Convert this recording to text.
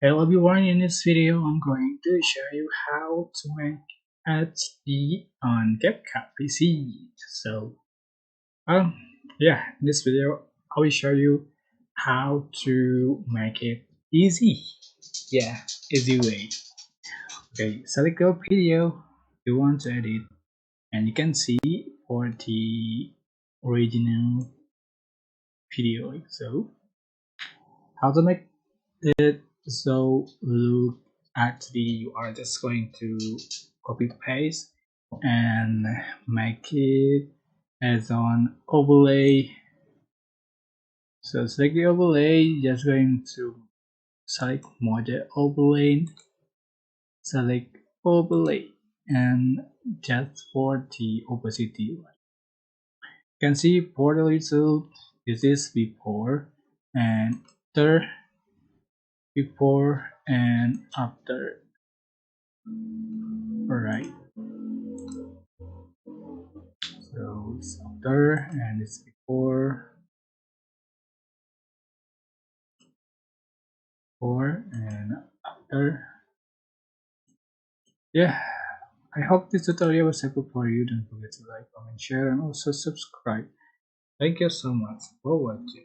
Hello everyone, in this video I'm going to show you how to make HD on CapCut PC. Um yeah, in this video I will show you how to make it easy. Yeah, easy way. Okay, select your video you want to edit and you can see for the original video. So how to make it, so look at the, you are just going to copy paste and make it as on overlay. So select the overlay, just going to select model overlay, select overlay, and just for the opacity, you can see for the result, this is and after before and after. Alright, so it's after and it's before and after. Yeah, I hope this tutorial was helpful for you. Don't forget to like, comment, share, and also subscribe. Thank you so much for watching.